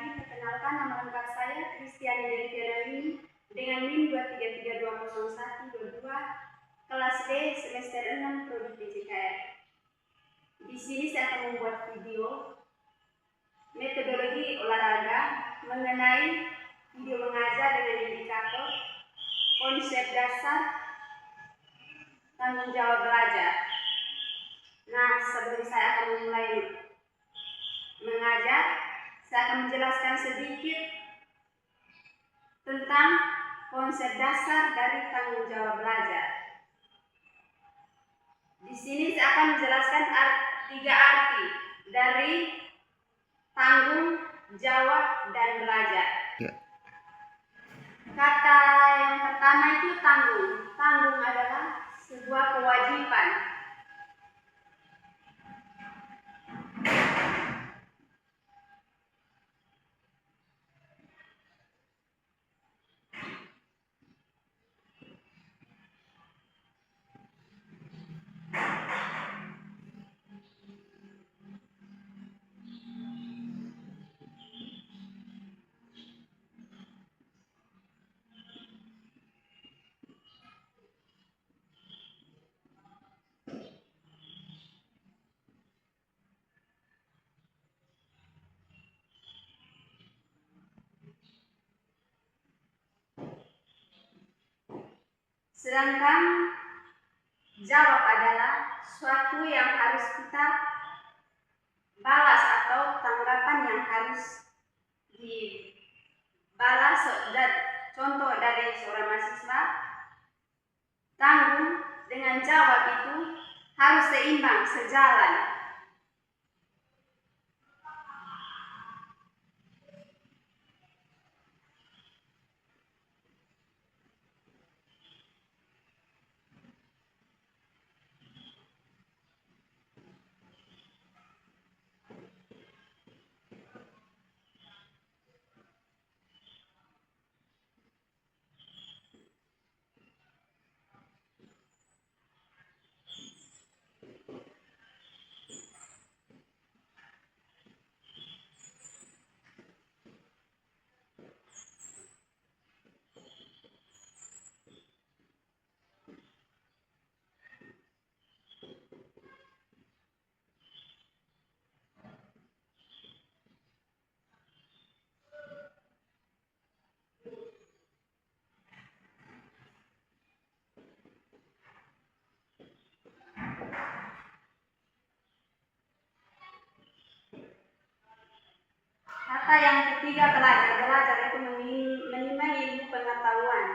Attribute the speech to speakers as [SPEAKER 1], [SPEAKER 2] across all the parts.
[SPEAKER 1] lagi, perkenalkan nama lengkap saya Kristiani Delivianani dengan NIM 233201222 kelas D semester 6 Prodi PJKR. Di sini saya akan membuat video metodologi olahraga mengenai video mengajar dengan indikator, konsep dasar, tanggung jawab belajar. Nah, sebelum saya akan memulai mengajar, saya akan menjelaskan sedikit tentang konsep dasar dari tanggung jawab belajar. Di sini saya akan menjelaskan tiga arti dari tanggung jawab dan belajar. Kata yang pertama itu tanggung. Tanggung adalah sebuah kewajiban. Sedangkan jawab adalah suatu yang harus kita balas atau tanggapan yang harus dibalas. Contoh dari seorang mahasiswa, tanggung dengan jawab itu harus seimbang, sejalan. Kata yang ketiga belajar. Belajar itu menimba ilmu pengetahuan.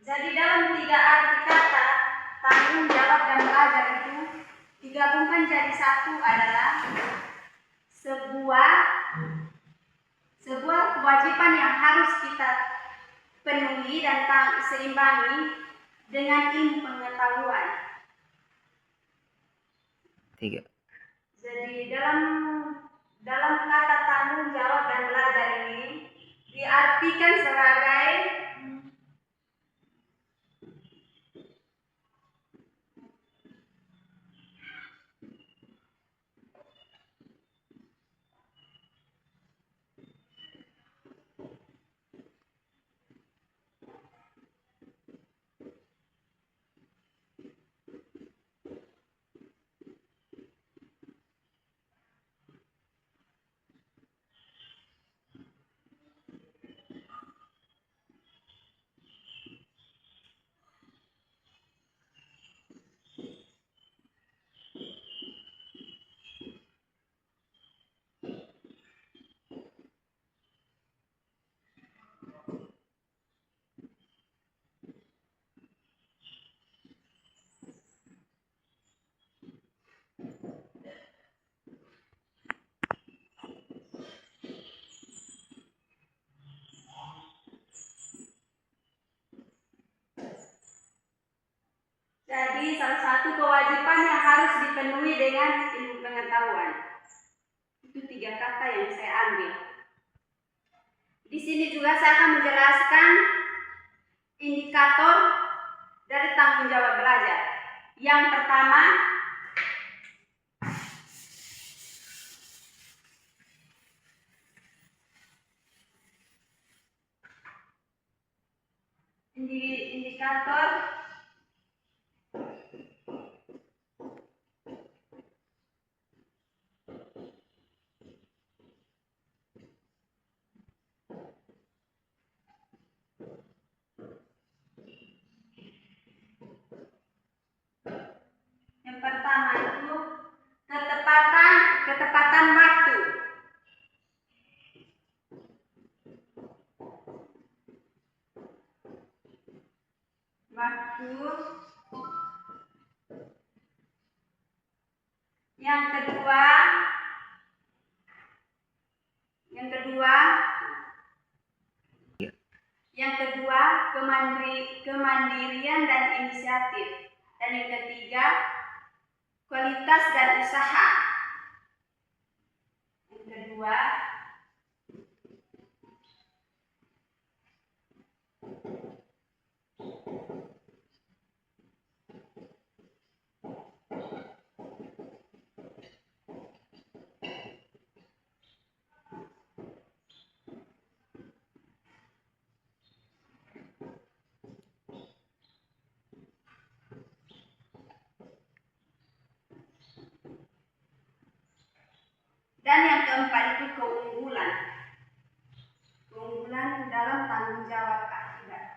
[SPEAKER 1] Jadi dalam tiga arti kata tanggung jawab dan belajar itu digabungkan jadi satu adalah sebuah kewajiban yang harus kita penuhi dan seimbangi dengan ilmu pengetahuan.
[SPEAKER 2] Tiga.
[SPEAKER 1] Jadi dalam kata tanggung jawab dan belajar ini diartikan sebagai Jadi salah satu kewajiban yang harus dipenuhi dengan ilmu pengetahuan. Itu 3 kata yang saya ambil. Di sini juga saya akan menjelaskan indikator dari tanggung jawab belajar. Yang pertama, indikator yang pertama itu ketepatan waktu. Yang kedua kemandirian dan inisiatif. Dan yang ketiga, kualitas dan usaha. Yang kedua, dan yang keempat itu keunggulan. Keunggulan dalam tanggung jawab akibat.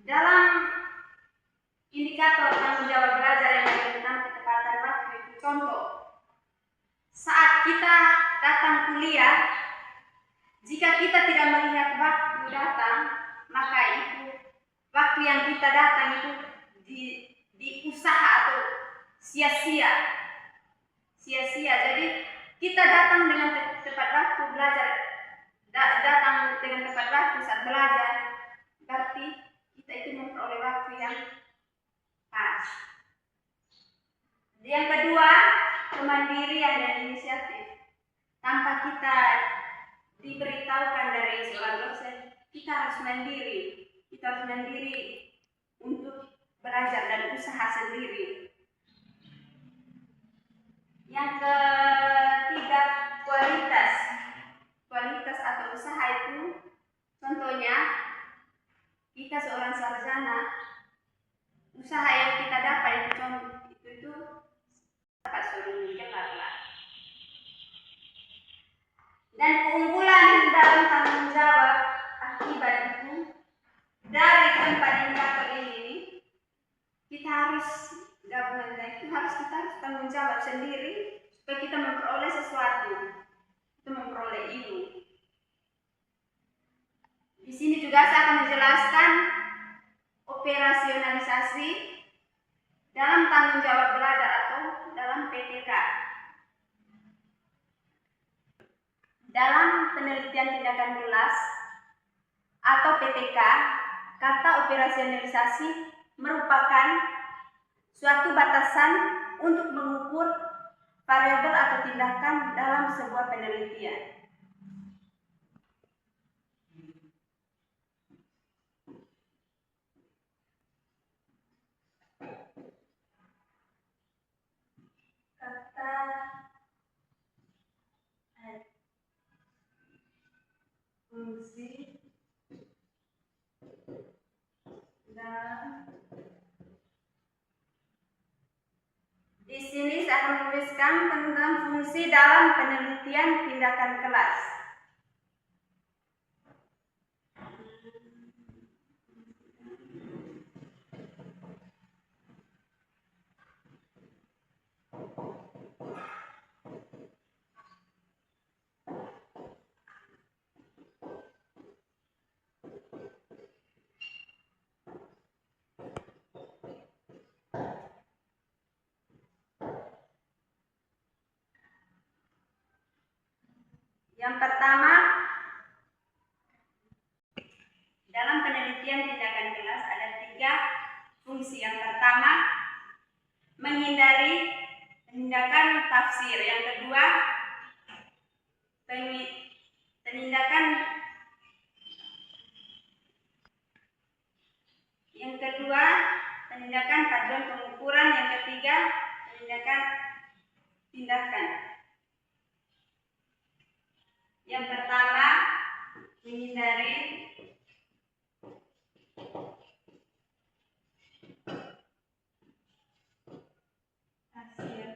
[SPEAKER 1] Dalam indikator tanggung jawab belajar yang pertama ketepatan waktu itu contoh. Saat kita datang kuliah, jika kita tidak melihat waktu datang, maka itu waktu yang kita datang itu di usaha atau sia-sia. Jadi kita datang dengan tepat waktu belajar, datang dengan tepat waktu saat belajar, berarti kita itu memperoleh waktu yang pas. Yang kedua, kemandirian dan inisiatif. Tanpa kita diberitahukan dari seorang dosen, kita harus mandiri. Kita harus mandiri untuk belajar dan usaha sendiri. Yang ketiga, kualitas atau usaha itu contohnya kita seorang sarjana, usaha yang kita dapat itu dapat suruh lah. Dan keunggulan dalam tanggung jawab akibat itu dari keempat indikator ini kita harus gabungan itu kita harus tanggung jawab sendiri supaya kita memperoleh sesuatu, kita memperoleh ilmu. Di sini juga saya akan menjelaskan operasionalisasi dalam tanggung jawab belajar atau dalam PTK. Dalam penelitian tindakan kelas atau PTK, kata operasionalisasi merupakan suatu batasan untuk mengukur variabel atau tindakan dalam sebuah penelitian. Fungsi dan di sini saya akan menuliskan tentang fungsi dalam penelitian tindakan kelas. Yang pertama, dalam penelitian tindakan kelas ada 3 fungsi. Yang pertama, menghindari tindakan tafsir. Yang kedua, penindakan paduan pengukuran. Yang ketiga, penindakan tindakan. Yang pertama, menghindari tafsir.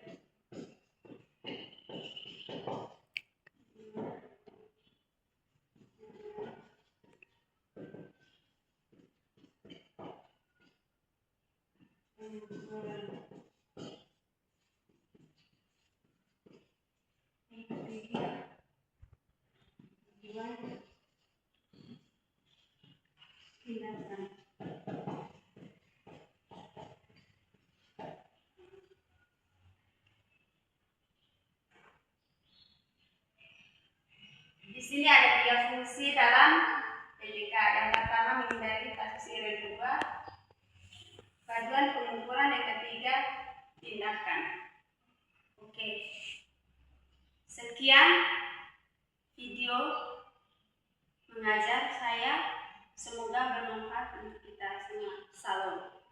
[SPEAKER 1] Di sini ada 3 fungsi dalam PJK. Yang pertama, menghindari tafsir. Yang kedua, paduan pengukuran. Yang ketiga, tindakan. Oke. Sekian video mengajar saya. Semoga bermanfaat untuk kita semua. Salam.